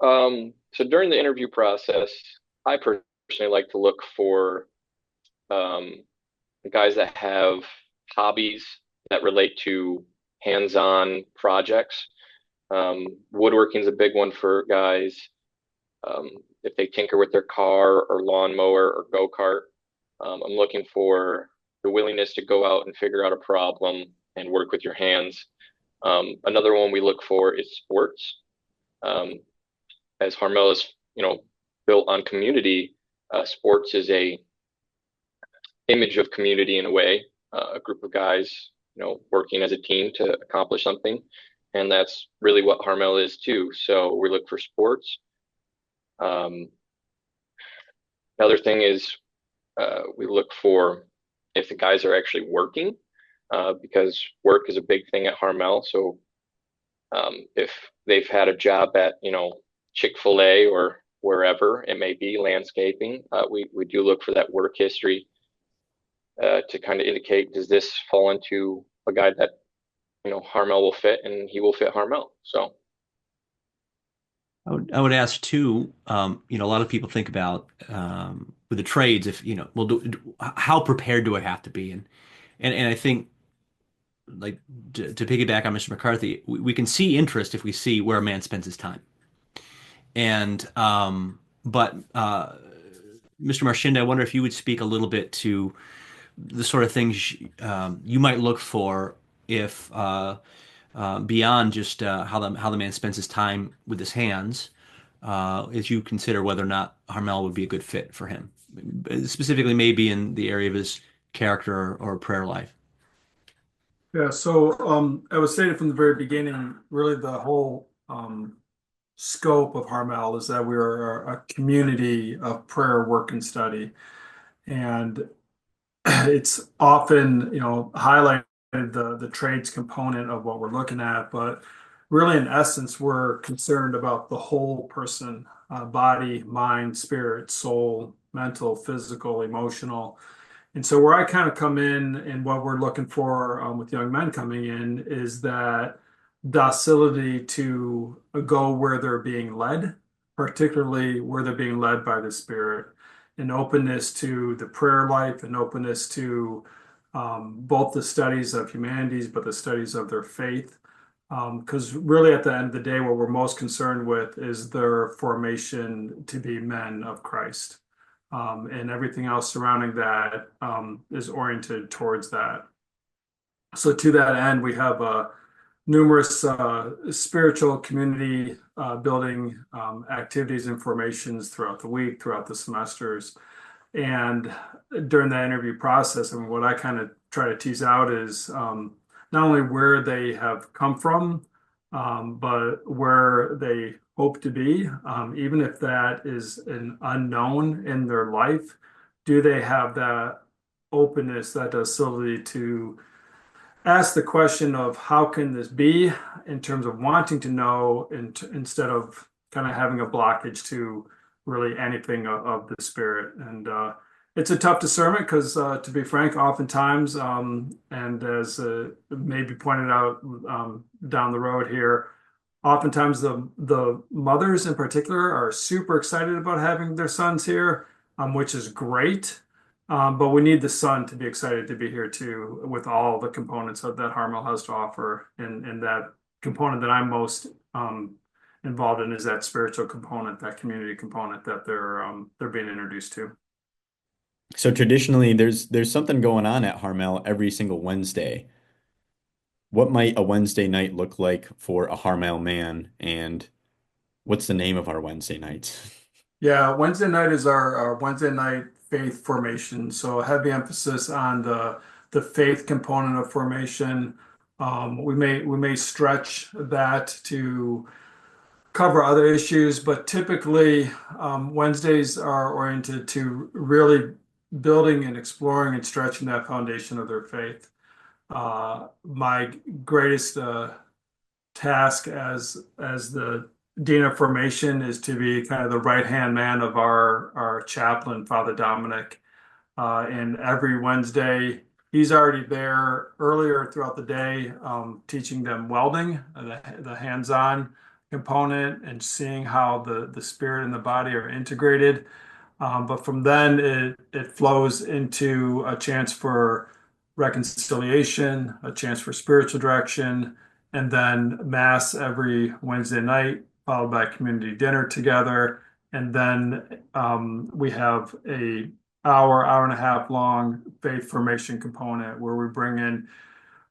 So during the interview process, I personally like to look for um, guys that have hobbies that relate to hands-on projects. Woodworking is a big one for guys. If they tinker with their car or lawnmower or go-kart, I'm looking for the willingness to go out and figure out a problem and work with your hands. Another one we look for is sports. Um, as Harmel is, built on community, sports is a image of community in a way, a group of guys, working as a team to accomplish something. And that's really what Harmel is too. So we look for sports. Um, Another thing is we look for if the guys are actually working, because work is a big thing at Harmel. So if they've had a job at, Chick-fil-A or wherever it may be, landscaping, we do look for that work history to kind of indicate, does this fall into a guy that, Harmel will fit and he will fit Harmel. So, I would ask too, a lot of people think about with the trades, if, well, how prepared do I have to be? And I think, like, to piggyback on Mr. McCarthy, we can see interest if we see where a man spends his time. And, but Mr. Marchand, I wonder if you would speak a little bit to the sort of things you might look for if beyond just how the man spends his time with his hands, as you consider whether or not Harmel would be a good fit for him, specifically maybe in the area of his character or prayer life. Yeah, so I was stating from the very beginning, really the whole scope of Harmel is that we are a community of prayer, work, and study. And it's often, highlighted the trades component of what we're looking at, but really in essence, we're concerned about the whole person, body, mind, spirit, soul, mental, physical, emotional. And so where I kind of come in and what we're looking for with young men coming in is that docility to go where they're being led, particularly where they're being led by the Spirit, an openness to the prayer life, an openness to both the studies of humanities, but the studies of their faith. Because really, at the end of the day, what we're most concerned with is their formation to be men of Christ. And everything else surrounding that is oriented towards that. So to that end, we have numerous spiritual community building activities and formations throughout the week, throughout the semesters. And during that interview process, I mean, what I kind of try to tease out is not only where they have come from, but where they hope to be, even if that is an unknown in their life, do they have that openness, that docility to ask the question of how can this be in terms of wanting to know instead of kind of having a blockage to really anything of the spirit. And it's a tough discernment because, to be frank, oftentimes, and as maybe pointed out down the road here, oftentimes the mothers in particular are super excited about having their sons here, which is great. But we need the son to be excited to be here too, with all the components of that Harmel has to offer. And that component that I'm most involved in is that spiritual component, that community component that they're being introduced to. So traditionally, there's something going on at Harmel every single Wednesday. What might a Wednesday night look like for a Harmel man, and what's the name of our Wednesday nights? Yeah, Wednesday night is our Wednesday night faith formation. So heavy emphasis on the faith component of formation. We may stretch that to cover other issues, but typically Wednesdays are oriented to really building and exploring and stretching that foundation of their faith. My greatest task as the dean of formation is to be kind of the right hand man of our chaplain, Father Dominic. And every Wednesday, he's already there earlier throughout the day, teaching them welding, the hands-on component and seeing how the spirit and the body are integrated. But from then it flows into a chance for reconciliation, a chance for spiritual direction, and then mass every Wednesday night, followed by community dinner together. And then we have a hour and a half long faith formation component where we bring in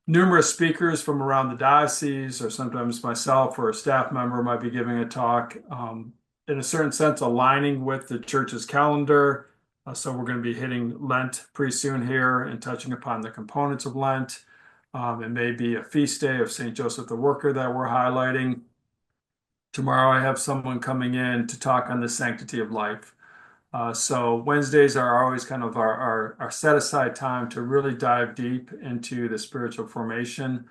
numerous speakers from around the diocese, or sometimes myself or a staff member might be giving a talk, in a certain sense, aligning with the church's calendar. So we're going to be hitting Lent pretty soon here and touching upon the components of Lent. It may be a feast day of St. Joseph the Worker that we're highlighting. Tomorrow, I have someone coming in to talk on the sanctity of life. So Wednesdays are always kind of our set aside time to really dive deep into the spiritual formation.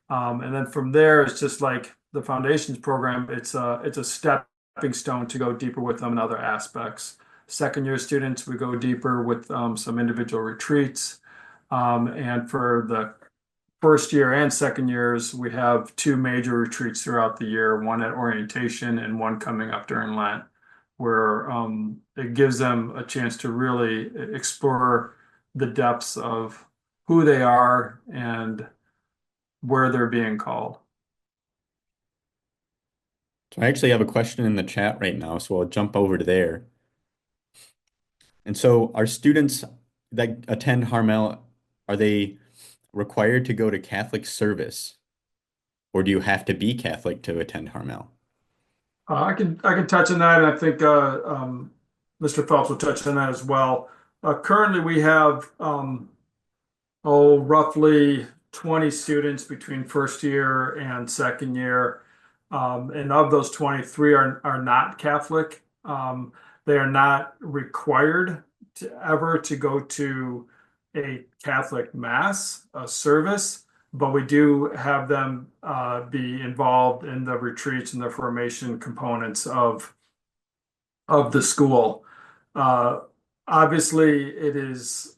And then from there, it's just like the foundations program. It's a stepping stone to go deeper with them in other aspects. Second year students, we go deeper with some individual retreats. And for the first year and second years, we have two major retreats throughout the year, one at orientation and one coming up during Lent, where it gives them a chance to really explore the depths of who they are and where they're being called. So I actually have a question in the chat right now, so I'll jump over to there. And so are students that attend Harmel, are they required to go to Catholic service, or do you have to be Catholic to attend Harmel? I can touch on that, and I think Mr. Phelps will touch on that as well. Currently, we have roughly 20 students between first year and second year. And of those 23 are not Catholic. They are not required to go to a Catholic mass, a service, but we do have them be involved in the retreats and the formation components of the school. Uh, Obviously, it is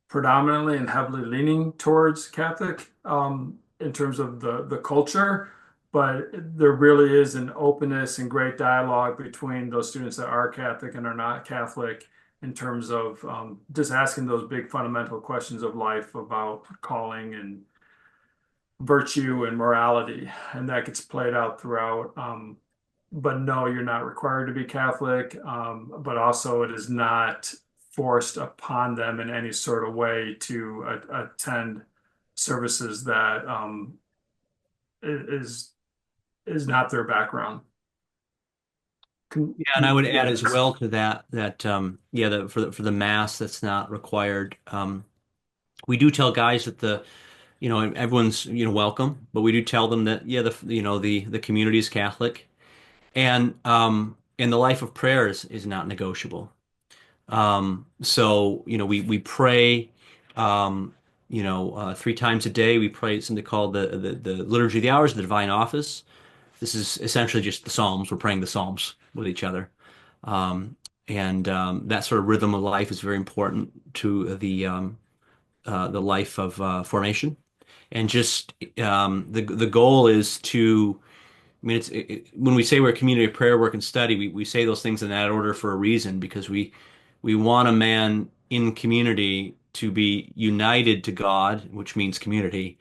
predominantly and heavily leaning towards Catholic in terms of the culture, but there really is an openness and great dialogue between those students that are Catholic and are not Catholic in terms of just asking those big fundamental questions of life about calling and virtue and morality, and that gets played out throughout. But no, you're not required to be Catholic, but also it is not forced upon them in any sort of way to attend services that is not their background. Yeah, and I would add Yeah. as well to that yeah, for the mass that's not required. We do tell guys that everyone's welcome, but we do tell them that yeah, the community is Catholic, and the life of prayer is not negotiable. So we pray 3 times a day. We pray something called the Liturgy of the Hours, the Divine Office. This is essentially just the Psalms. We're praying the Psalms with each other. And that sort of rhythm of life is very important to the life of formation. And just the goal is to, I mean, when we say we're a community of prayer, work, and study, we say those things in that order for a reason, because we want a man in community to be united to God, which means community,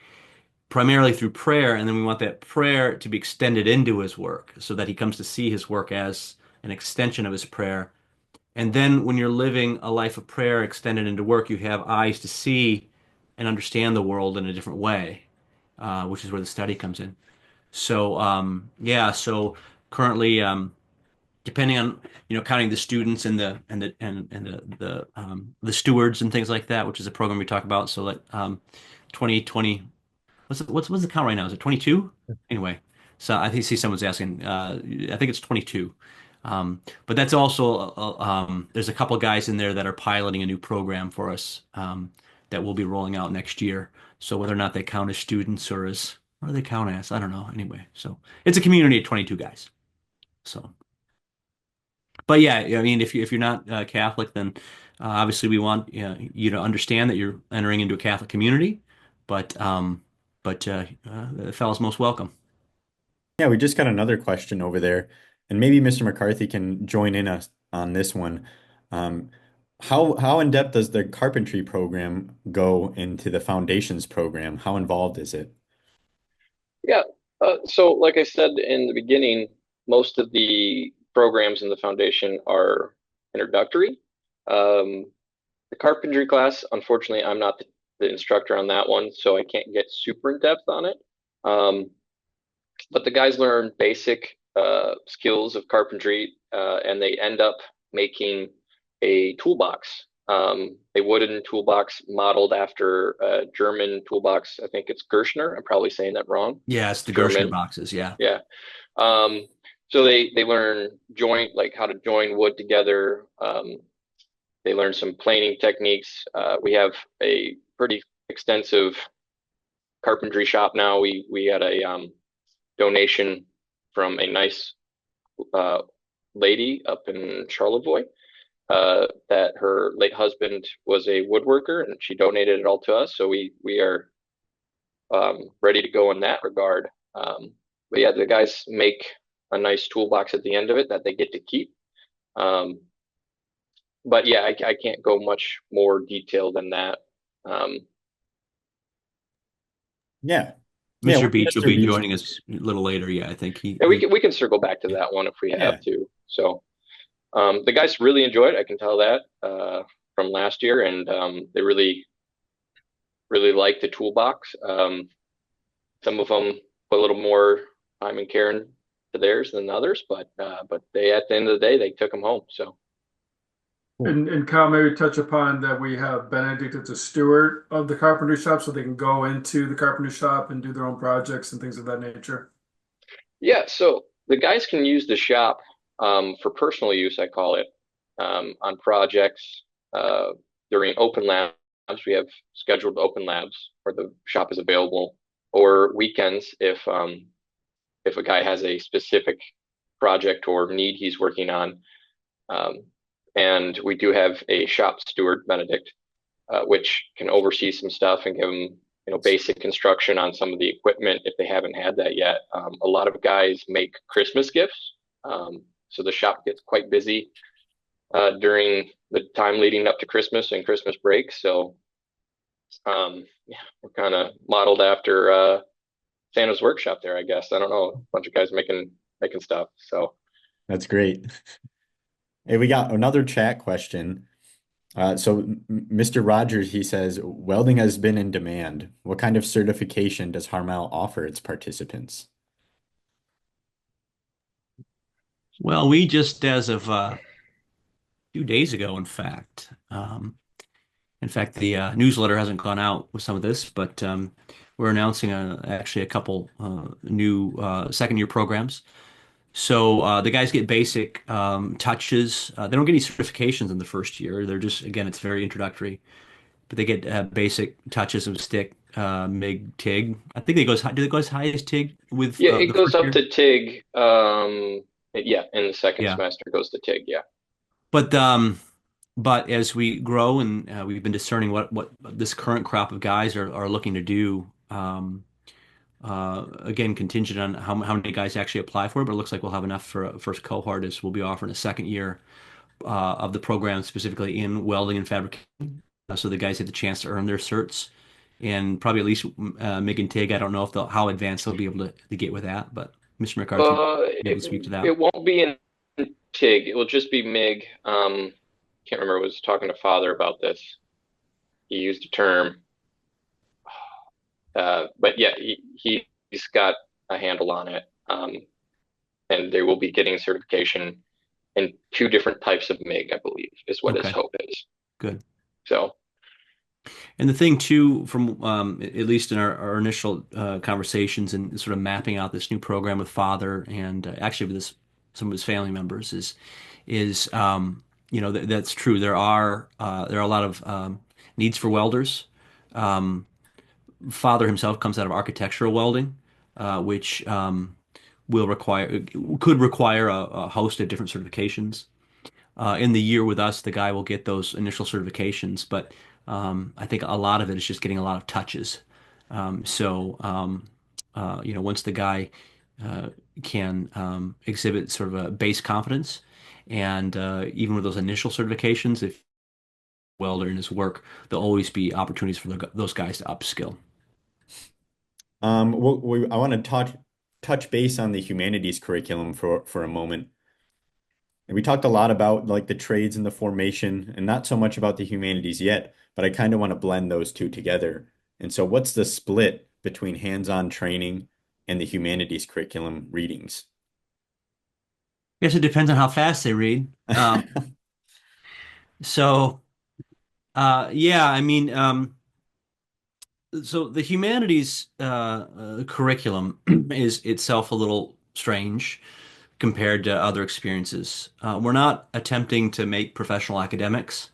primarily through prayer, and then we want that prayer to be extended into his work so that he comes to see his work as an extension of his prayer. And then when you're living a life of prayer extended into work, you have eyes to see and understand the world in a different way, which is where the study comes in. So yeah, so currently, depending on counting the students and the stewards and things like that, which is a program we talk about. So like 2020, what's the count right now? Is it 22? Anyway, so I think see someone's asking. I think it's 22. But that's also there's a couple guys in there that are piloting a new program for us that we'll be rolling out next year. So whether or not they count as students or as what do they count as? I don't know. Anyway, so it's a community of 22 guys. So, but yeah, I mean, if you're not Catholic, then obviously we want you to understand that you're entering into a Catholic community, but the fellow's most welcome. Yeah, we just got another question over there, and maybe Mr. McCarthy can join in us on this one. Um, how in depth does the carpentry program go into the foundations program? How involved is it? Yeah. So, like I said in the beginning, most of the programs in the foundation are introductory. The carpentry class, unfortunately, I'm not the instructor on that one, so I can't get super in depth on it. Um, but the guys learn basic skills of carpentry, and they end up making a toolbox, a wooden toolbox modeled after a German toolbox. I think it's Gershner. I'm probably saying that wrong. Yeah, it's the Gershner German. boxes. Yeah. Yeah. Um, so they learn joint, like how to join wood together. They learn some planing techniques. We have a pretty extensive carpentry shop now. We had a donation from a nice uh, lady up in Charlevoix, that her late husband was a woodworker, and she donated it all to us. So we are ready to go in that regard. But yeah, the guys make a nice toolbox at the end of it that they get to keep. Um, but yeah, I can't go much more detail than that. Um, Yeah. Yeah, Mr. when Beach will Mr. be Beach. joining us a little later. Yeah, I think he, and he we can circle back to that one if we have Yeah. to. So the guys really enjoyed it. I can tell that from last year, and they really like the toolbox. Some of them put a little more time and care into theirs than others, but they at the end of the day they took them home. So Cool. And Kyle, maybe touch upon that we have Benedict as a steward of the carpentry shop, so they can go into the carpentry shop and do their own projects and things of that nature. yeah, so the guys can use the shop for personal use, I call it, on projects during open labs. We have scheduled open labs where the shop is available, or weekends if a guy has a specific project or need he's working on. Um, and we do have a shop steward, Benedict, which can oversee some stuff and give them, basic instruction on some of the equipment if they haven't had that yet. A lot of guys make Christmas gifts, so the shop gets quite busy during the time leading up to Christmas and Christmas break. So yeah, we're kind of modeled after Santa's workshop there, I guess. I don't know, a bunch of guys making stuff. So That's great. Hey, we got another chat question. Mr. Rogers, he says, welding has been in demand. What kind of certification does Harmel offer its participants? well, we just as of 2 days ago, in fact, the newsletter hasn't gone out with some of this, but we're announcing actually a couple new second year programs. So the guys get basic touches. They don't get any certifications in the first year. They're just, again, it's very introductory, but they get basic touches of stick, MIG, TIG. I think they go as high, do they go as high as TIG with yeah, the it goes first up year? to TIG. Yeah, in the second Yeah. semester it goes to TIG. Yeah. But as we grow and we've been discerning what this current crop of guys are looking to do, again, contingent on how many guys actually apply for it, but it looks like we'll have enough for a first cohort as we'll be offering a second year of the program specifically in welding and fabrication. So the guys have the chance to earn their certs and probably at least MIG and TIG. I don't know if how advanced they'll be able to get with that, but Mr. McCarthy will be able It to speak to that. it won't be in TIG. It will just be MIG. Can't remember. I was talking to Father about this. He used a term, but yeah, he's got a handle on it. And they will be getting certification in two different types of MIG, I believe, is what his Okay, hope is. good. So, And the thing too, from at least in our initial conversations and sort of mapping out this new program with Father and actually with some of his family members is that's true. There are a lot of needs for welders. Um, Father himself comes out of architectural welding, which could require a host of different certifications. In the year with us, the guy will get those initial certifications, but I think a lot of it is just getting a lot of touches. So once the guy uh, can exhibit sort of a base confidence. And even with those initial certifications, if welder in his work, there'll always be opportunities for those guys to upskill. I want to touch base on the humanities curriculum for a moment. And we talked a lot about like the trades and the formation, and not so much about the humanities yet, but I kind of want to blend those two together. And so, what's the split between hands-on training and the humanities curriculum readings? I guess it depends on how fast they read. So, yeah, I mean, so the humanities curriculum is itself a little strange compared to other experiences. We're not attempting to make professional academics.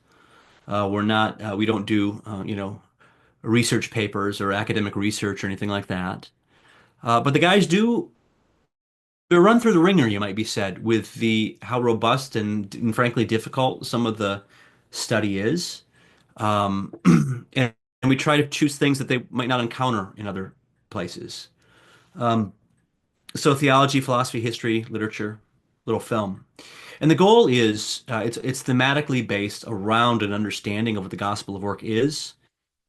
We don't do, research papers or academic research or anything like that. But the guys do they run through the ringer, you might be said, with the how robust and frankly difficult some of the study is. Um, and we try to choose things that they might not encounter in other places. Um, so theology, philosophy, history, literature, little film. And the goal is it's thematically based around an understanding of what the gospel of work is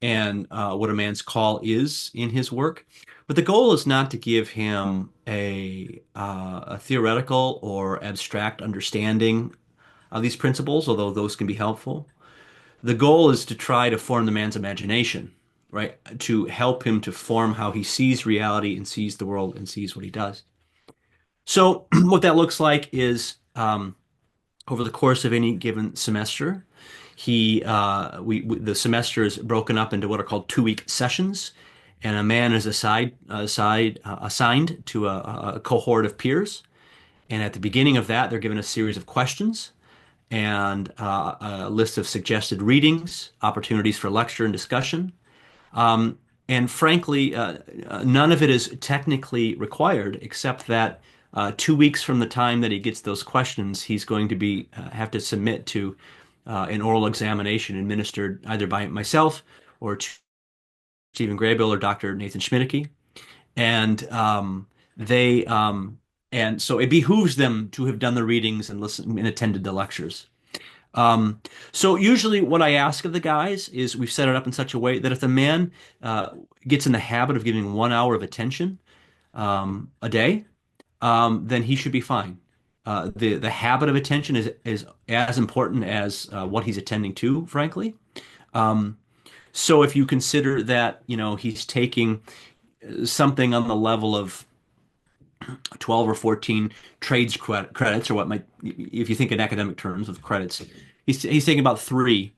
and what a man's call is in his work. But the goal is not to give him a theoretical or abstract understanding of these principles, although those can be helpful. The goal is to try to form the man's imagination, right? To help him to form how he sees reality and sees the world and sees what he does. So what that looks like is over the course of any given semester, the semester is broken up into what are called 2-week sessions, and a man is assigned to a cohort of peers. And at the beginning of that, they're given a series of questions and a list of suggested readings, opportunities for lecture and discussion. Um, and frankly, none of it is technically required, except that 2 weeks from the time that he gets those questions, he's going to be have to submit to an oral examination administered either by myself or Stephen Graybill or Dr. Nathan Schmidtke. And they and so it behooves them to have done the readings and listened and attended the lectures. Um, so usually what I ask of the guys is we've set it up in such a way that if the man uh, gets in the habit of giving 1 hour of attention a day, then he should be fine. The habit of attention is as important as what he's attending to, frankly. Um, so if you consider that, he's taking something on the level of 12 or 14 trades credits, or what might, if you think in academic terms of credits, he's taking about three.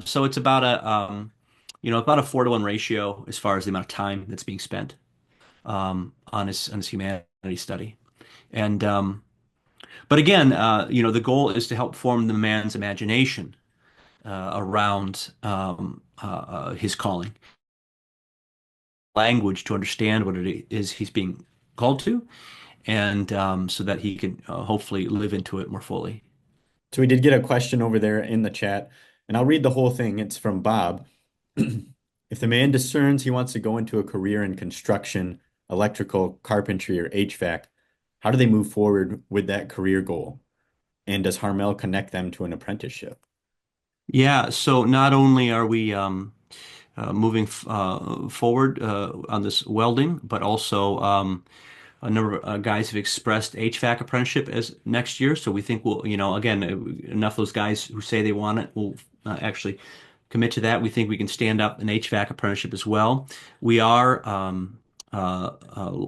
So it's about a 4-to-1 ratio as far as the amount of time that's being spent on his humanities study. And but again, the goal is to help form the man's imagination around his calling, language to understand what it is he's being called to, and so that he can hopefully live into it more fully. So we did get a question over there in the chat, and I'll read the whole thing. It's from Bob. If the man discerns he wants to go into a career in construction, electrical, carpentry, or HVAC, how do they move forward with that career goal? And does Harmel connect them to an apprenticeship? Yeah, so not only are we moving forward on this welding, but also a number of guys have expressed HVAC apprenticeship as next year. So we think we'll, again, enough of those guys who say they want it will actually commit to that. We think we can stand up an HVAC apprenticeship as well. We are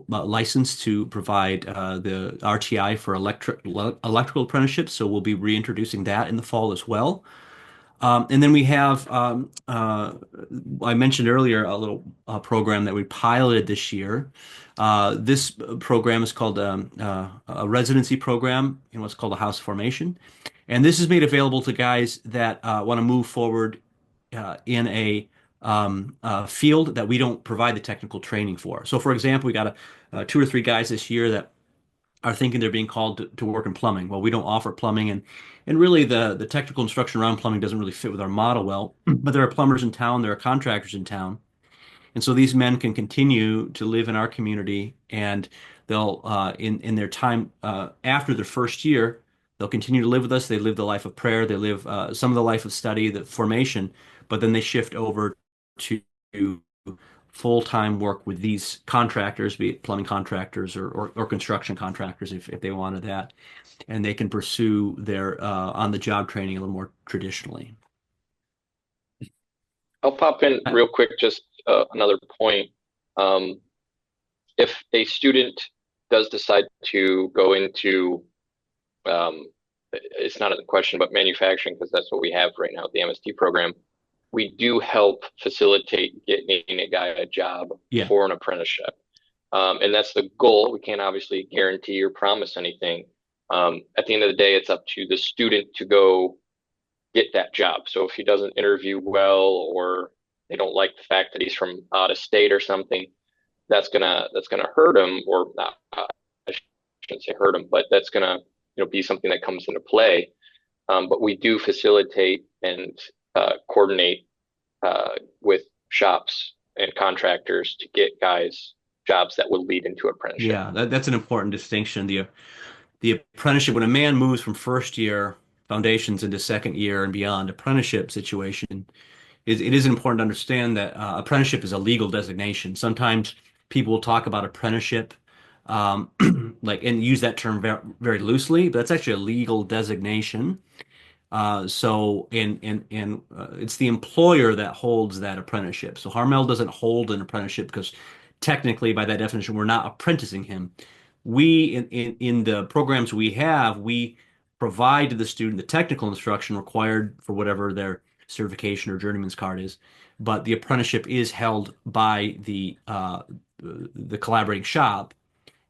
licensed to provide the RTI for electrical apprenticeships, so we'll be reintroducing that in the fall as well. And then we have, I mentioned earlier, a little program that we piloted this year. This program is called a residency program in what's called a house formation. And this is made available to guys that want to move forward in a field that we don't provide the technical training for. So, for example, we got 2 or 3 guys this year that are thinking they're being called to work in plumbing. Well, we don't offer plumbing, and really the technical instruction around plumbing doesn't really fit with our model well. But there are plumbers in town, there are contractors in town, and so these men can continue to live in our community, and They'll in their time after their first year, they'll continue to live with us. They live the life of prayer. They live some of the life of study, the formation, but then they shift over to full-time work with these contractors, be it plumbing contractors or construction contractors if they wanted that, and they can pursue their on-the-job training a little more traditionally. I'll pop in Uh, real quick, just another point. Um, if a student does decide to go into, um, it's not a question, but manufacturing, because that's what we have right now at the MST program, we do help facilitate getting a guy a job yeah, for an apprenticeship. And that's the goal. We can't obviously guarantee or promise anything. At the end of the day, it's up to the student to go get that job. So if he doesn't interview well, or they don't like the fact that he's from out of state or something, that's gonna hurt him, or not. I shouldn't say hurt him, but that's gonna be something that comes into play. But we do facilitate and coordinate with shops and contractors to get guys jobs that will lead into apprenticeship. yeah, that's an important distinction. The apprenticeship, when a man moves from first year foundations into second year and beyond apprenticeship situation, it is important to understand that apprenticeship is a legal designation. Sometimes people will talk about apprenticeship like and use that term very, very loosely, but that's actually a legal designation. So it's the employer that holds that apprenticeship. So Harmel doesn't hold an apprenticeship because technically, by that definition, we're not apprenticing him. We in the programs we have, we provide to the student the technical instruction required for whatever their certification or journeyman's card is. But the apprenticeship is held by the collaborating shop,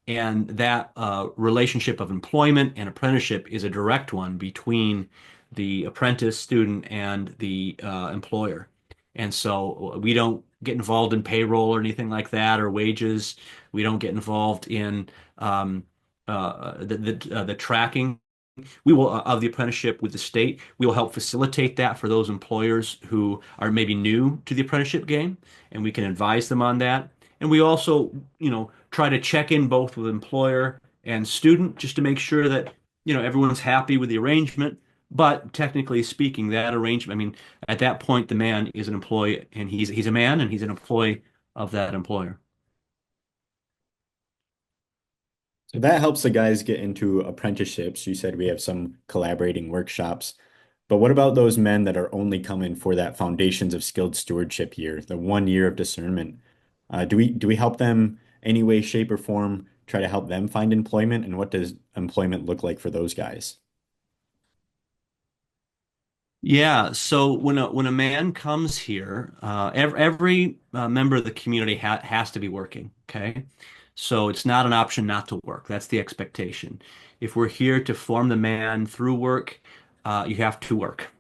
and that relationship of employment and apprenticeship is a direct one between the apprentice student and the employer. And so we don't get involved in payroll or anything like that or wages. We don't get involved in the tracking. We will of the apprenticeship with the state. We will help facilitate that for those employers who are maybe new to the apprenticeship game, and we can advise them on that. And we also, try to check in both with employer and student just to make sure that, everyone's happy with the arrangement. But technically speaking, that arrangement, I mean, at that point, the man is an employee, and he's a man, and he's an employee of that employer. So that helps the guys get into apprenticeships. You said we have some collaborating workshops, but what about those men that are only coming for that foundations of skilled stewardship year, the 1 year of discernment? Do we help them any way, shape, or form, try to help them find employment? And what does employment look like for those guys? Yeah, so when a man comes here, every member of the community has to be working. Okay, so it's not an option not to work. That's the expectation. If we're here to form the man through work, you have to work.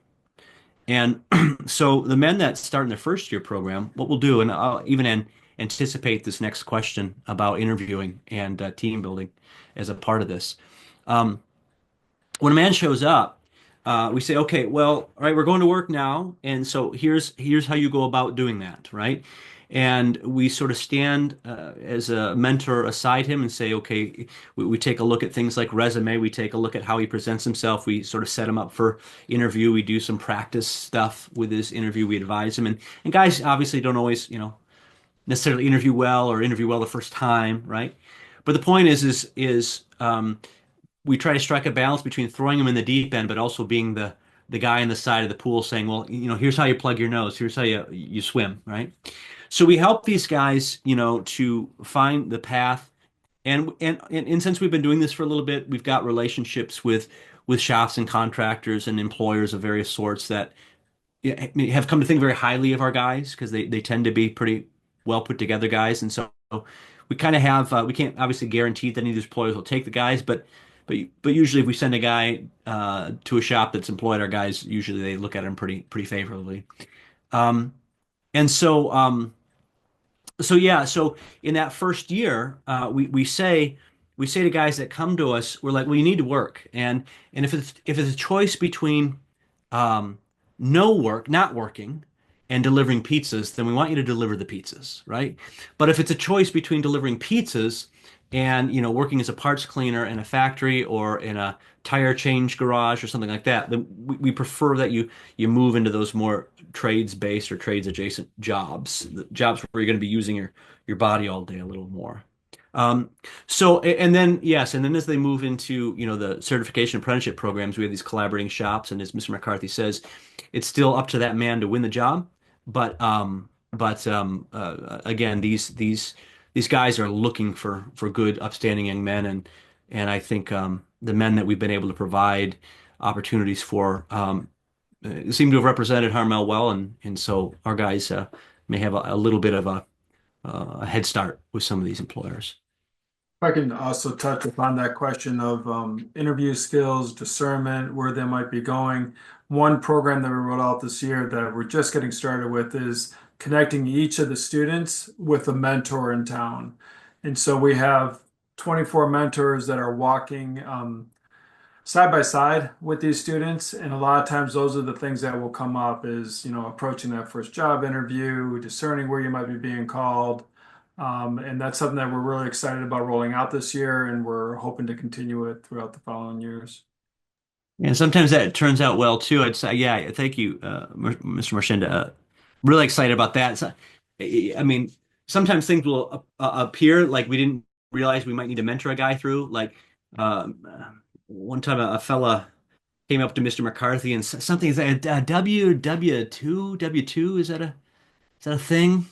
And so the men that start in their first year program, what we'll do, and I'll even anticipate this next question about interviewing and team building as a part of this. Um, when a man shows up, we say, okay, well, all right, we're going to work now, and so here's how you go about doing that, right? And we sort of stand as a mentor aside him and say, okay, we take a look at things like resume, we take a look at how he presents himself, we sort of set him up for interview, we do some practice stuff with his interview, we advise him, and guys obviously don't always, necessarily interview well the first time, right? But the point is we try to strike a balance between throwing them in the deep end, but also being the guy in the side of the pool saying, well, here's how you plug your nose, here's how you swim, right? So we help these guys, to find the path. And since we've been doing this for a little bit, we've got relationships with shops and contractors and employers of various sorts that have come to think very highly of our guys because they tend to be pretty well put together guys. And so we kind of have we can't obviously guarantee that any of these employers will take the guys, but usually if we send a guy to a shop that's employed our guys, usually they look at him pretty favorably. Um, and so yeah, so in that first year, we say to guys that come to us, we're like, well, you need to work, and if it's a choice between um, no work, not working, and delivering pizzas, then we want you to deliver the pizzas, right? But if it's a choice between delivering pizzas and working as a parts cleaner in a factory or in a tire change garage or something like that, then we prefer that you move into those more trades based or trades adjacent jobs, the jobs where you're going to be using your body all day a little more. Um, and then yes, and then as they move into the certification apprenticeship programs, we have these collaborating shops, and as Mr. McCarthy says, it's still up to that man to win the job. But again, these guys are looking for good, upstanding young men, and I think the men that we've been able to provide opportunities for seem to have represented Harmel well, and so our guys may have a little bit of a head start with some of these employers. If I can also touch upon that question of interview skills, discernment, where they might be going. One program that we rolled out this year that we're just getting started with is connecting each of the students with a mentor in town. And so we have 24 mentors that are walking side by side with these students. And a lot of times those are the things that will come up is, approaching that first job interview, discerning where you might be being called. And that's something that we're really excited about rolling out this year, and we're hoping to continue it throughout the following years. And sometimes that turns out well too. I'd say, yeah, thank you, Mr. Marchenda. Really excited about that. So, I mean, sometimes things will appear like we didn't realize we might need to mentor a guy through. Like one time, a fella came up to Mr. McCarthy and something is that a W2 is that a thing?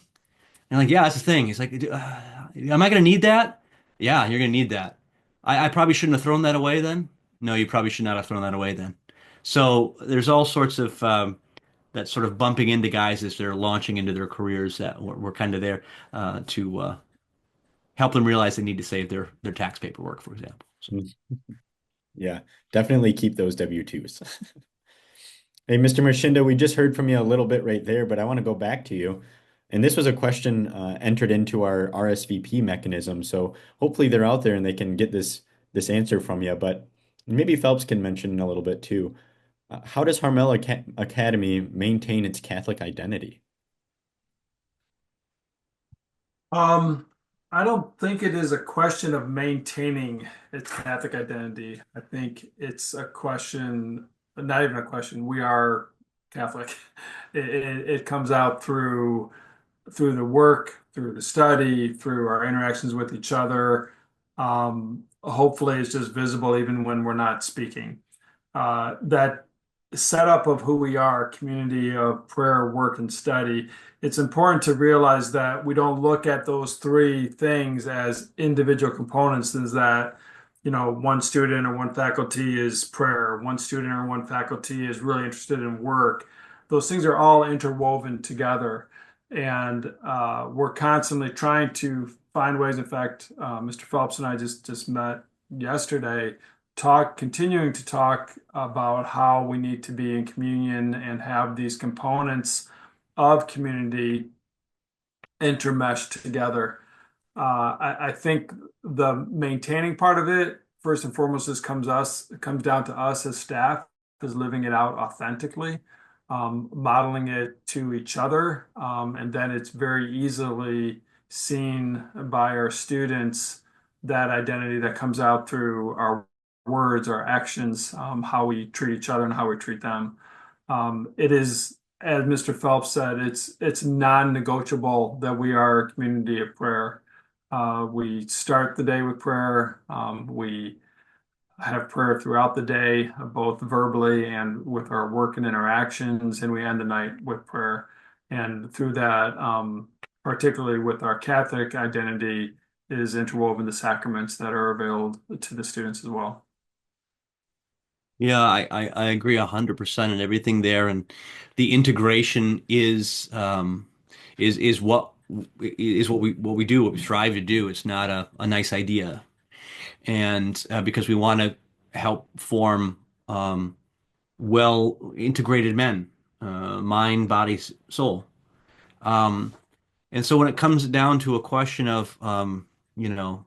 And like, yeah, it's a thing. He's like, am I going to need that? Yeah, you're going to need that. I probably shouldn't have thrown that away then. No, you probably should not have thrown that away then. So there's all sorts of that sort of bumping into guys as they're launching into their careers that we're kind of there to help them realize they need to save their tax paperwork, for example. So. Yeah, definitely keep those W-2s. Hey, Mr. Marshinda, we just heard from you a little bit right there, but I want to go back to you. And this was a question entered into our RSVP mechanism. So hopefully they're out there and they can get this answer from you. But maybe Phelps can mention a little bit too. How does Harmel Academy maintain its Catholic identity? Um, I don't think it is a question of maintaining its Catholic identity. I think it's a question, not even a question. We are Catholic. It comes out through the work, through the study, through our interactions with each other. Hopefully, it's just visible even when we're not speaking. That setup of who we are, community of prayer, work, and study, it's important to realize that we don't look at those three things as individual components. Is that, one student or one faculty is prayer, one student or one faculty is really interested in work. Those things are all interwoven together. And we're constantly trying to find ways. In fact, Mr. Phelps and I just met yesterday, continuing to talk about how we need to be in communion and have these components of community intermeshed together. I think the maintaining part of it, first and foremost, comes down to us as staff, is living it out authentically, modeling it to each other, and then it's very easily seen by our students, that identity that comes out through our words, our actions, how we treat each other and how we treat them. It is, as Mr. Phelps said, it's non-negotiable that we are a community of prayer. We start the day with prayer. We have prayer throughout the day, both verbally and with our work and interactions, and we end the night with prayer. And through that, particularly with our Catholic identity, is interwoven the sacraments that are available to the students as well. Yeah, I agree 100% and everything there, and the integration is what we do, what we strive to do. It's not a nice idea, and because we want to help form well integrated men, mind, body, soul. Um, and so when it comes down to a question of you know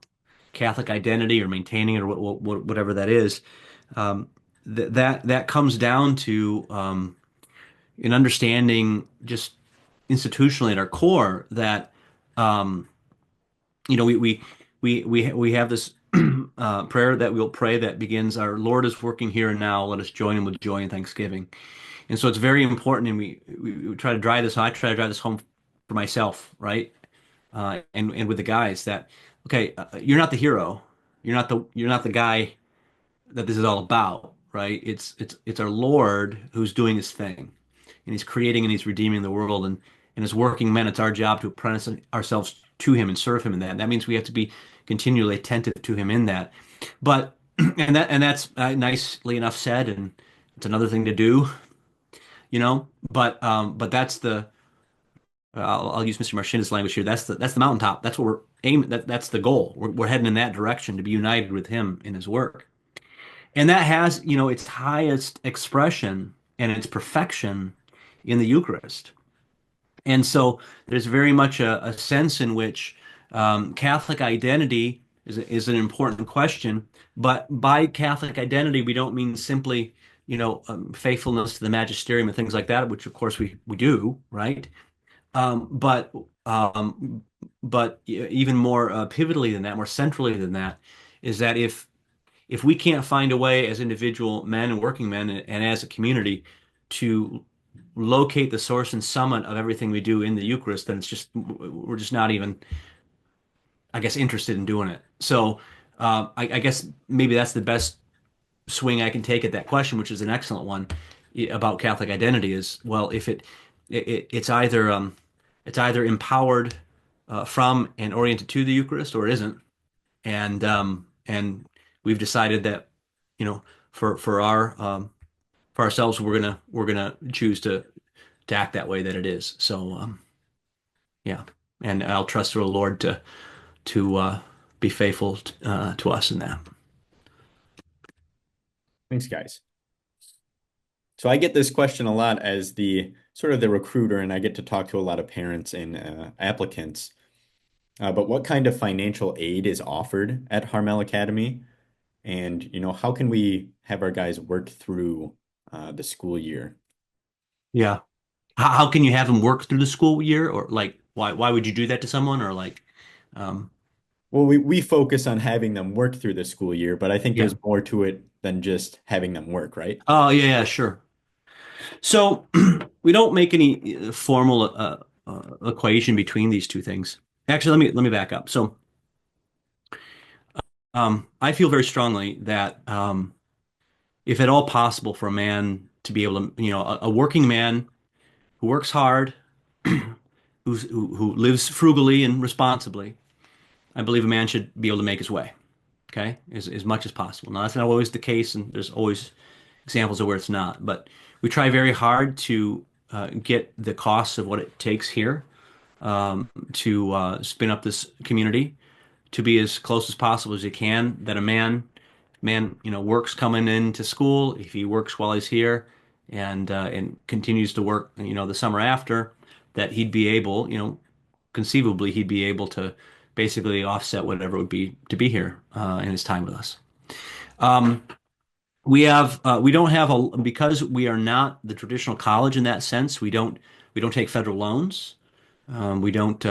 Catholic identity or maintaining it or whatever that is, um, that comes down to an understanding just institutionally at our core that um, we we have this prayer that we'll pray that begins, "Our Lord is working here and now. Let us join him with joy and thanksgiving." And so it's very important, and we try to drive this. I try to drive this home for myself, right? And with the guys that, okay, you're not the hero. You're not the guy that this is all about, right? It's our Lord who's doing his thing, and he's creating and he's redeeming the world, and as working men, it's our job to apprentice ourselves to him and serve him in that. And that means we have to be continually attentive to him in that. But and that's nicely enough said, and it's another thing to do, but that's the I'll use Mr. Marchin's language here. That's the mountaintop. That's what we're aiming. That's the goal. We're heading in that direction to be united with him in his work. And that has, its highest expression and its perfection in the Eucharist. And so there's very much a sense in which Catholic identity is an important question. But by Catholic identity, we don't mean simply, faithfulness to the magisterium and things like that, which of course we do, right? Um, but um, but even more pivotally than that, more centrally than that, is that if we can't find a way as individual men and working men and as a community to locate the source and summit of everything we do in the Eucharist, then we're just not even, I guess, interested in doing it. So I guess maybe that's the best swing I can take at that question, which is an excellent one about Catholic identity. Is well, if it's either empowered from and oriented to the Eucharist, or it isn't, and we've decided that for ourselves we're gonna choose to act that way that it is. So yeah, and I'll trust the Lord to be faithful to us in that. Thanks, guys. So I get this question a lot as the sort of the recruiter, and I get to talk to a lot of parents and applicants. But what kind of financial aid is offered at Harmel Academy? And, how can we have our guys work through the school year? Yeah. How can you have them work through the school year, or like why would you do that to someone, or like um Well, we focus on having them work through the school year, but I think yeah. there's more to it than just having them work, right? Oh yeah, yeah, sure. So we don't make any formal equation between these two things. Actually, let me back up. So I feel very strongly that if at all possible for a man to be able to, a working man who works hard, who lives frugally and responsibly, I believe a man should be able to make his way, okay, as much as possible. Now, that's not always the case, and there's always examples of where it's not, but we try very hard to get the costs of what it takes here to spin up this community to be as close as possible as you can. That a man, works coming into school. If he works while he's here and continues to work, the summer after, that he'd be able, conceivably, he'd be able to basically offset whatever it would be to be here in his time with us. Um, we don't have because we are not the traditional college in that sense. We don't take federal loans. We don't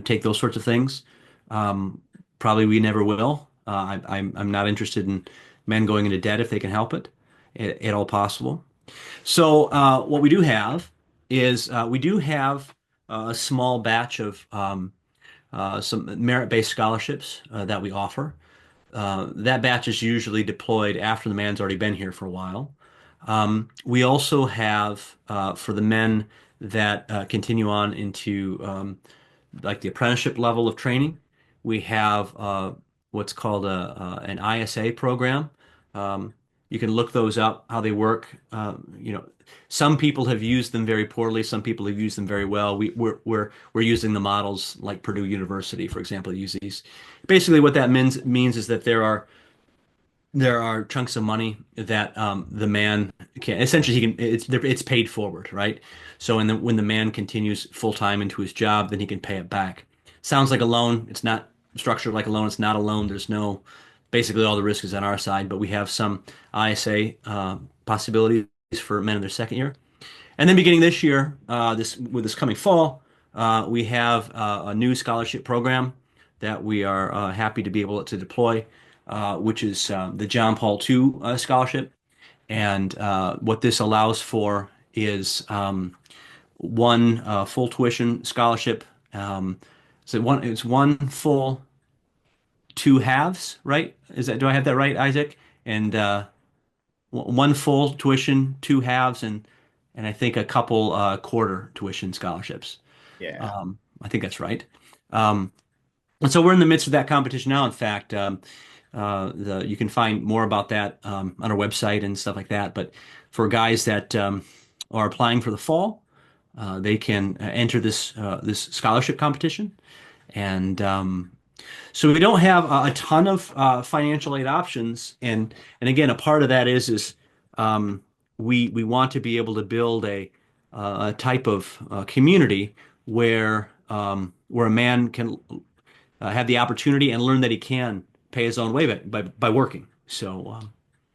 take those sorts of things. Um, Probably we never will. I'm not interested in men going into debt if they can help it at all possible. So what we do have is we do have a small batch of some merit-based scholarships that we offer. That batch is usually deployed after the man's already been here for a while. We also have for the men that continue on into like the apprenticeship level of training, we have what's called an ISA program. Um, you can look those up, how they work. Some people have used them very poorly. Some people have used them very well. We're using the models like Purdue University, for example, use these. Basically, what that means is that there are chunks of money that the man can essentially he can it's paid forward, right? So when the man continues full time into his job, then he can pay it back. Sounds like a loan. It's not structured like a loan. It's not a loan. There's no basically all the risk is on our side, but we have some ISA possibilities for men in their second year. And then beginning this year, this coming fall, we have a new scholarship program that we are happy to be able to deploy, which is the John Paul II scholarship. And what this allows for is one full tuition scholarship. So it's one full, two halves, right? Do I have that right, Isaac? And one full tuition, two halves, and I think a couple quarter tuition scholarships. Yeah. I think that's right. Um, and so we're in the midst of that competition now. In fact, you can find more about that on our website and stuff like that. But for guys that are applying for the fall, they can enter this scholarship competition. And so we don't have a ton of financial aid options, and again, a part of that is um, we want to be able to build a type of community where a man can have the opportunity and learn that he can pay his own way by working. So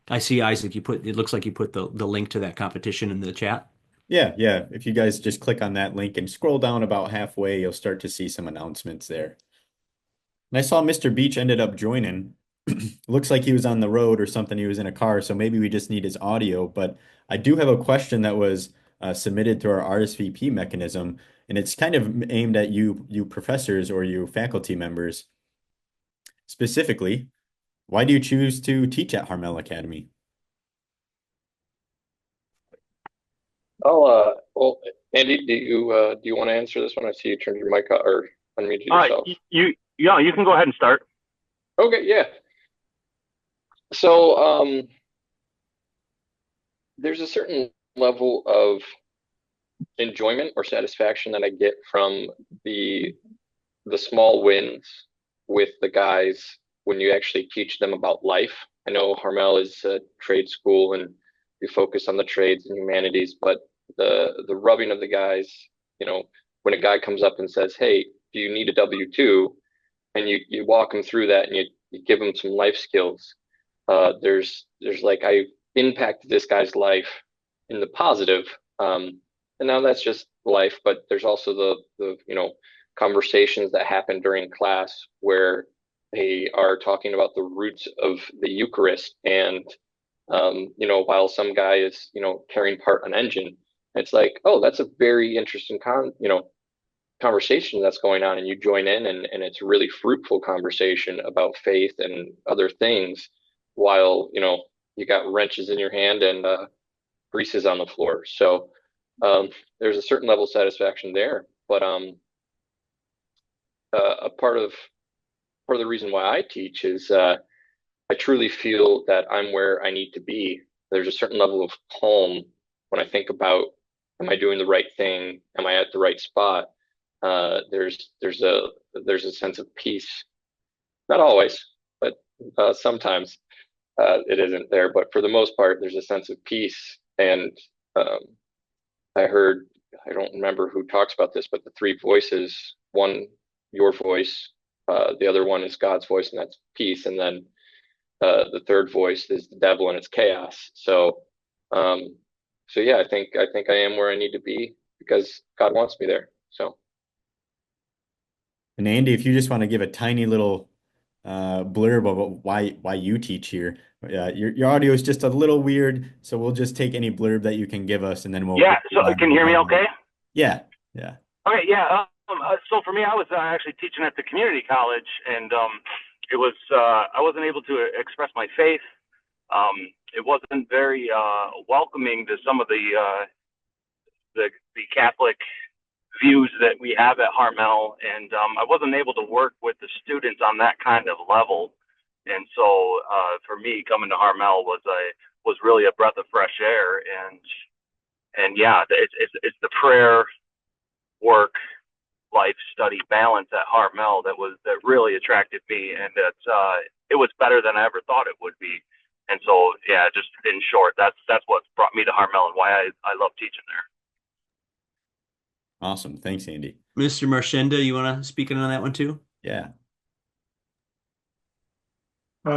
I see, Isaac, it looks like you put the link to that competition in the chat. Yeah, yeah. If you guys just click on that link and scroll down about halfway, you'll start to see some announcements there. And I saw Mr. Beach ended up joining. Looks like he was on the road or something. He was in a car, so maybe we just need his audio. But I do have a question that was submitted through our RSVP mechanism, and it's kind of aimed at you professors or you faculty members. Specifically, why do you choose to teach at Harmel Academy? Well, Andy, do you want to answer this one? I see you turned your mic on or unmuted yourself. Yeah, you can go ahead and start. Okay, yeah. So, there's a certain level of enjoyment or satisfaction that I get from the the small wins with the guys when you actually teach them about life. I know Harmel is a trade school and we focus on the trades and humanities, but the rubbing of the guys, you know, when a guy comes up and says, "Hey, do you need a W-2?" and you walk them through that and you give them some life skills. There's like I impacted this guy's life in the positive. And now that's just life, but there's also the conversations that happen during class where they are talking about the roots of the Eucharist and while some guy is tearing apart an engine, it's like, oh, that's a very interesting conversation that's going on, and you join in, and it's a really fruitful conversation about faith and other things while you got wrenches in your hand and greases on the floor. So there's a certain level of satisfaction there, but a part of the reason why I teach is I truly feel that I'm where I need to be. There's a certain level of calm when I think about, am I doing the right thing? Am I at the right spot? There's a sense of peace. Not always, but sometimes it isn't there. But for the most part, there's a sense of peace. And um, I don't remember who talks about this, but the three voices: one, your voice, the other one is God's voice, and that's peace. And then the third voice is the devil, and it's chaos. Um, so yeah, I think I am where I need to be because God wants me there. So. And Andy, if you just want to give a tiny little blurb of why you teach here, your audio is just a little weird, so we'll just take any blurb that you can give us, and then we'll Yeah, move so on can you hear me okay? Yeah, yeah. Okay, yeah. So for me, I was actually teaching at the community college, and it was I wasn't able to express my faith. It wasn't very welcoming to some of the Catholic views that we have at Harmel, and I wasn't able to work with the students on that kind of level. And so for me, coming to Harmel was really a breath of fresh air, and yeah, it's the prayer work life study balance at Harmel that really attracted me, and it was better than I ever thought it would be. And so yeah, just in short, that's what brought me to Harmel and why I love teaching there. Awesome. Thanks, Andy. Mr. Marchenda, you want to speak in on that one too? Yeah.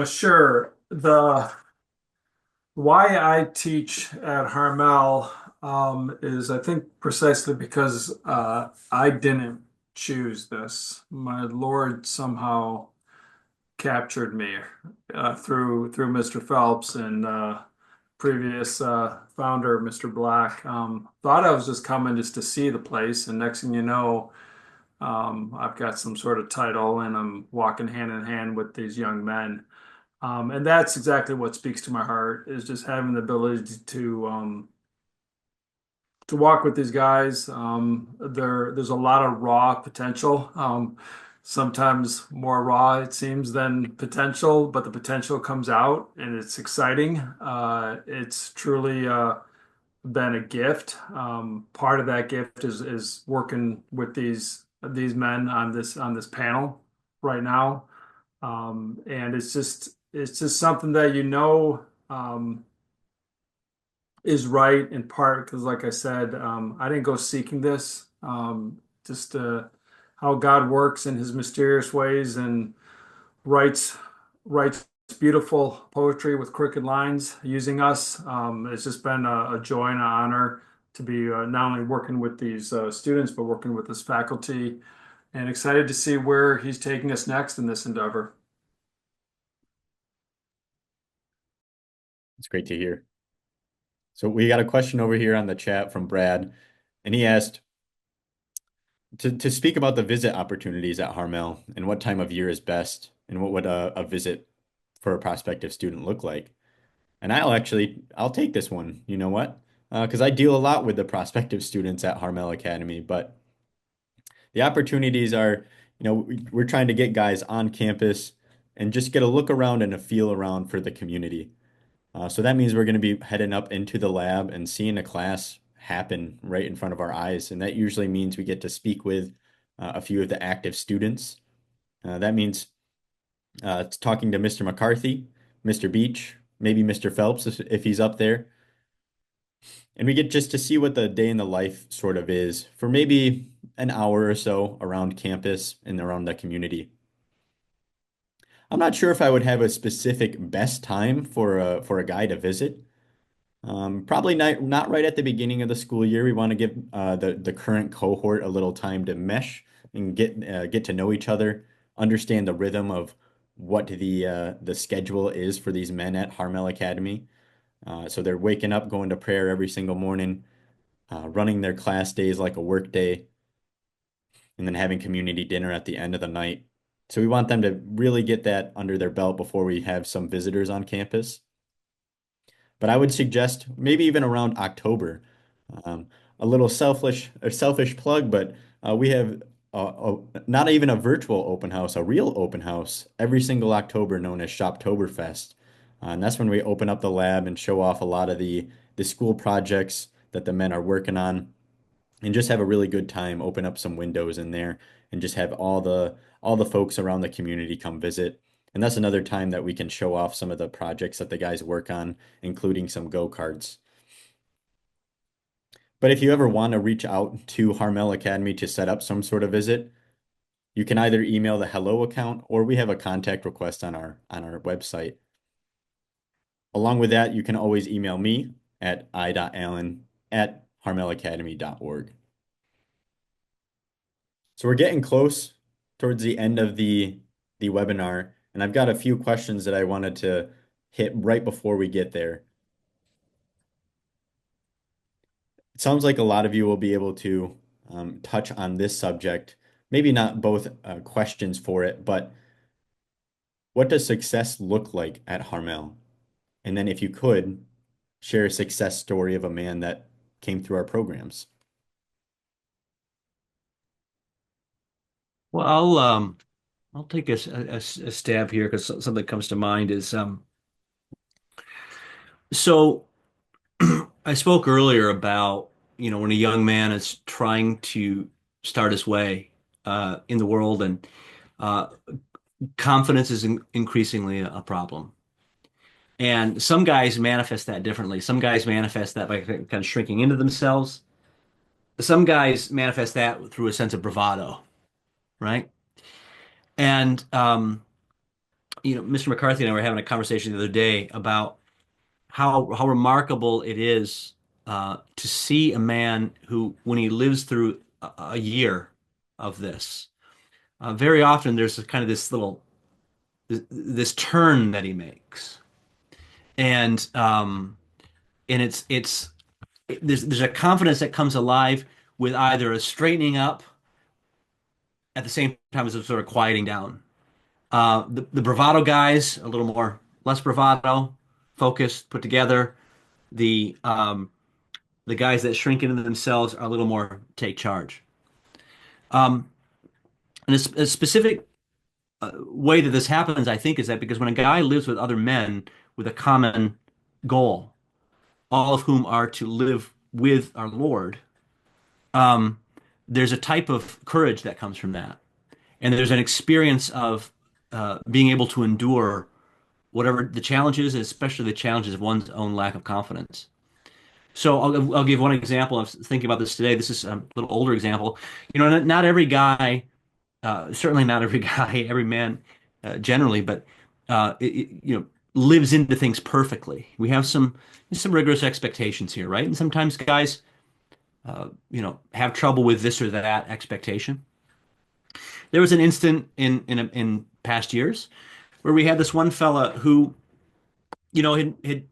Sure. The why I teach at Harmel is I think precisely because I didn't choose this. My Lord somehow captured me through Mr. Phelps and previous founder, Mr. Black. Thought I was just coming just to see the place, and next thing you know, I've got some sort of title, and I'm walking hand in hand with these young men. And that's exactly what speaks to my heart is just having the ability to walk with these guys. There's a lot of raw potential. Sometimes more raw it seems than potential, but the potential comes out and it's exciting. It's truly been a gift. Part of that gift is working with these men on this panel right now. And it's just something that is right in part because, like I said, I didn't go seeking this. Just how God works in His mysterious ways and writes writes beautiful poetry with crooked lines using us. It's just been a joy and an honor to be not only working with these students, but working with this faculty, and excited to see where He's taking us next in this endeavor. It's great to hear. So we got a question over here on the chat from Brad, and he asked to speak about the visit opportunities at Harmel and what time of year is best and what would a visit for a prospective student look like. And I'll take this one. You know what? Because I deal a lot with the prospective students at Harmel Academy, but the opportunities are, we're trying to get guys on campus and just get a look around and a feel around for the community. So that means we're going to be heading up into the lab and seeing a class happen right in front of our eyes. And that usually means we get to speak with a few of the active students. That means talking to Mr. McCarthy, Mr. Beach, maybe Mr. Phelps if he's up there. And we get just to see what the day in the life sort of is for maybe an hour or so around campus and around the community. I'm not sure if I would have a specific best time for a guy to visit. Probably not right at the beginning of the school year. We want to give the current cohort a little time to mesh and get to know each other, understand the rhythm of what the schedule is for these men at Harmel Academy. So they're waking up, going to prayer every single morning, running their class days like a work day, and then having community dinner at the end of the night. So we want them to really get that under their belt before we have some visitors on campus. But I would suggest maybe even around October. Um, a little selfish plug, but we have not even a virtual open house, a real open house every single October known as Shoptoberfest. And that's when we open up the lab and show off a lot of the school projects that the men are working on and just have a really good time, open up some windows in there and just have all the folks around the community come visit. And that's another time that we can show off some of the projects that the guys work on, including some go-karts. But if you ever want to reach out to Harmel Academy to set up some sort of visit, you can either email the hello account or we have a contact request on our website. Along with that, you can always email me at i.allen@harmelacademy.org. So we're getting close towards the end of the webinar, and I've got a few questions that I wanted to hit right before we get there. It sounds like a lot of you will be able to touch on this subject, maybe not both questions for it, but what does success look like at Harmel? And then if you could, share a success story of a man that came through our programs. Well, I'll take a stab here because something that comes to mind is so I spoke earlier about when a young man is trying to start his way in the world and uh, confidence is increasingly a problem. And some guys manifest that differently. Some guys manifest that by kind of shrinking into themselves. Some guys manifest that through a sense of bravado, right? And Mr. McCarthy and I were having a conversation the other day about how remarkable it is to see a man who, when he lives through a year, of this. Very often there's kind of this turn that he makes, and it's there's a confidence that comes alive with either a straightening up at the same time as a sort of quieting down. The bravado guys a little more less bravado, focused, put together. The guys that shrink into themselves are a little more take charge. Um, and a specific way that this happens, I think, is that because when a guy lives with other men with a common goal, all of whom are to live with our Lord, um, there's a type of courage that comes from that. And there's an experience of being able to endure whatever the challenges, especially the challenges of one's own lack of confidence. So I'll give one example. I was thinking about this today. This is a little older example. You know, not every guy, certainly not every guy, every man generally, but you know, lives into things perfectly. We have some rigorous expectations here, right? And sometimes guys, you know, have trouble with this or that expectation. There was an instant in past years where we had this one fella who, you know, had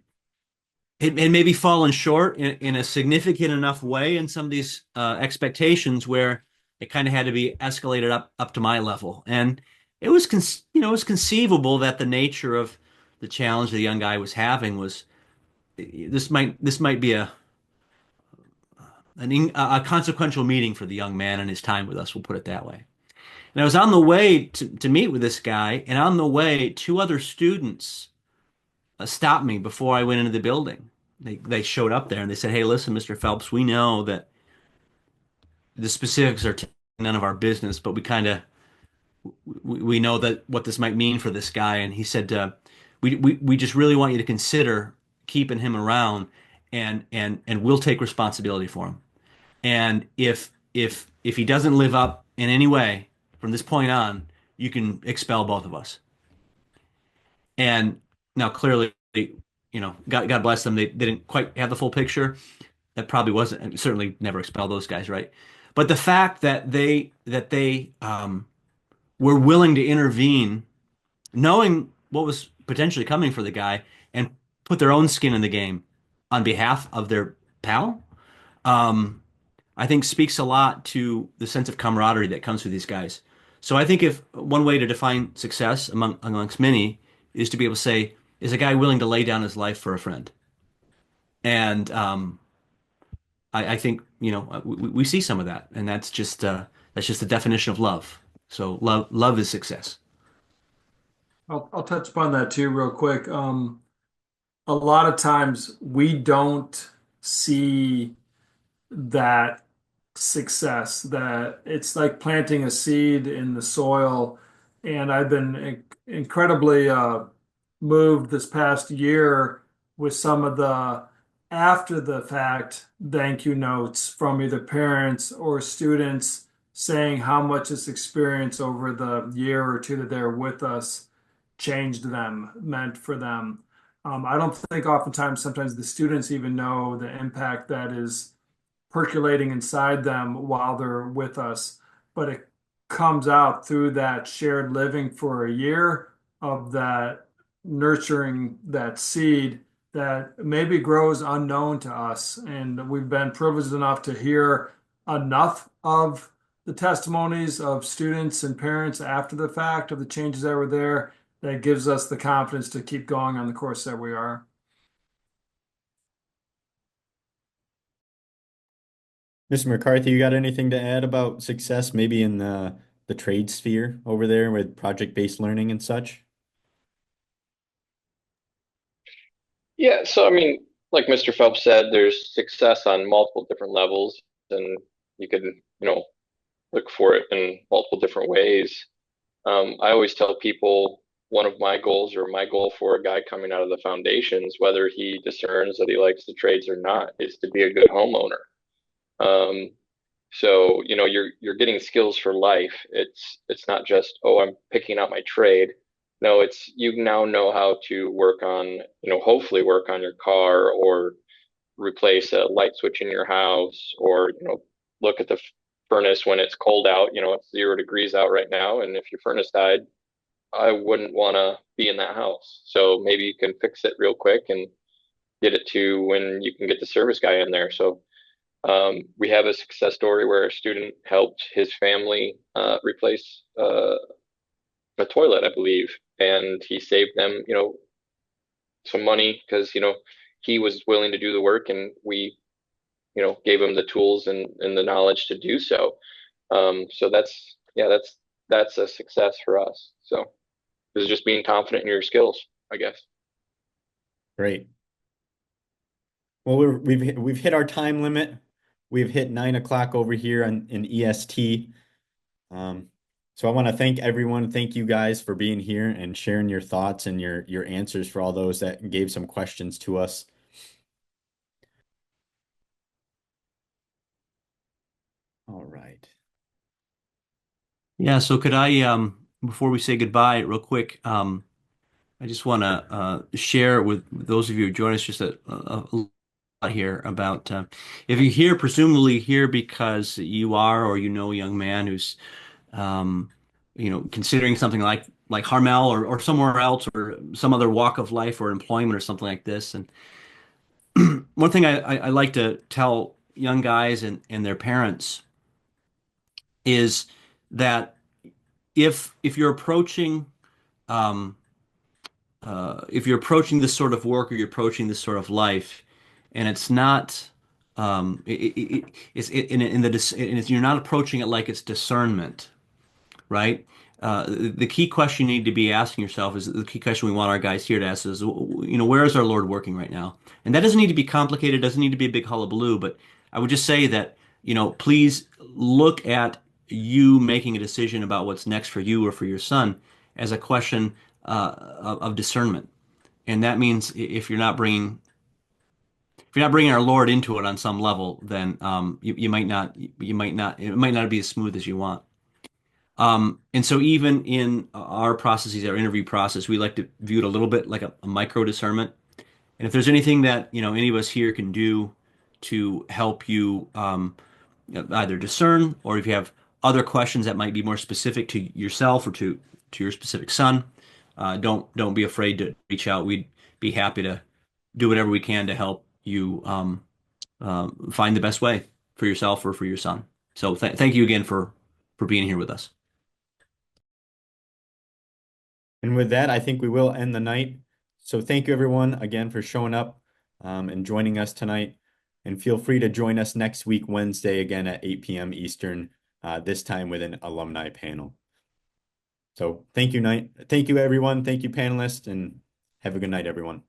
maybe fallen short in a significant enough way in some of these expectations where it kind of had to be escalated up to my level. And it was you know, it was conceivable that the nature of the challenge the young guy was having was this might be a consequential meeting for the young man and his time with us, we'll put it that way. And I was on the way to meet with this guy, and on the way, two other students stopped me before I went into the building. They showed up there and they said, "Hey, listen, Mr. Phelps, we know that the specifics are none of our business, but we know that what this might mean for this guy." And he said, "We just really want you to consider keeping him around, and we'll take responsibility for him. And if he doesn't live up in any way from this point on, you can expel both of us." And now clearly, you know, God bless them, they didn't quite have the full picture. That probably wasn't certainly never expel those guys, right? But the fact that they were willing to intervene, knowing what was potentially coming for the guy, and put their own skin in the game on behalf of their pal, um, I think speaks a lot to the sense of camaraderie that comes with these guys. So I think if one way to define success amongst many is to be able to say, is a guy willing to lay down his life for a friend? And I think, you know, we see some of that, and that's just the definition of love. So love is success. I'll touch upon that too real quick. A lot of times we don't see that success, that it's like planting a seed in the soil. And I've been incredibly moved this past year with some of the after the fact thank you notes from either parents or students saying how much this experience over the year or two that they're with us changed them, meant for them. I don't think oftentimes, sometimes the students even know the impact that is percolating inside them while they're with us, but it comes out through that shared living for a year of that nurturing that seed that maybe grows unknown to us. And we've been privileged enough to hear enough of the testimonies of students and parents after the fact of the changes that were there that gives us the confidence to keep going on the course that we are. Mr. McCarthy, you got anything to add about success, maybe in the trade sphere over there with project-based learning and such? Yeah, so I mean, like Mr. Phelps said, there's success on multiple different levels, and you can, you know, look for it in multiple different ways. I always tell people one of my goals, or my goal for a guy coming out of the foundations, whether he discerns that he likes the trades or not, is to be a good homeowner. Um, so, you know, you're getting skills for life. It's not just, oh, I'm picking out my trade. No, it's you now know how to work on, you know, hopefully work on your car, or replace a light switch in your house, or, you know, look at the furnace when it's cold out. It's 0 degrees out right now, and if your furnace died, I wouldn't want to be in that house. So maybe you can fix it real quick and get it to when you can get the service guy in there. So we have a success story where a student helped his family replace a toilet, I believe, and he saved them, some money because, he was willing to do the work, and we, gave him the tools and the knowledge to do so. So that's a success for us. So this is just being confident in your skills, I guess. Great. Well, we've hit our time limit. We've hit 9 o'clock over here in EST. So I want to thank everyone. Thank you guys for being here and sharing your thoughts and your answers for all those that gave some questions to us. All right. Yeah, so could I, before we say goodbye, real quick, I just want to share with those of you who join us just a lot here about if you're here, presumably here because you are or a young man who's um, considering something like Harmel or somewhere else or some other walk of life or employment or something like this. And one thing I like to tell young guys and their parents is that if you're approaching um, if you're approaching this sort of work or you're approaching this sort of life, and it's not it's in the and it's, you're not approaching it like it's discernment, right? The key question you need to be asking yourself is the key question we want our guys here to ask is, where is our Lord working right now? And that doesn't need to be complicated, doesn't need to be a big hullabaloo, but I would just say that, please look at you making a decision about what's next for you or for your son as a question of discernment. And that means if you're not bringing our Lord into it on some level, then you might not, it might not be as smooth as you want. And so even in our processes, our interview process, we like to view it a little bit like a micro discernment. And if there's anything that, any of us here can do to help you either discern, or if you have other questions that might be more specific to yourself or to your specific son, don't be afraid to reach out. We'd be happy to do whatever we can to help you find the best way for yourself or for your son. So thank you again for being here with us. And with that, I think we will end the night. So thank you everyone again for showing up and joining us tonight. And feel free to join us next week, Wednesday, again at 8 p.m. Eastern, this time with an alumni panel. So thank you, everyone. Thank you, panelists, and have a good night, everyone.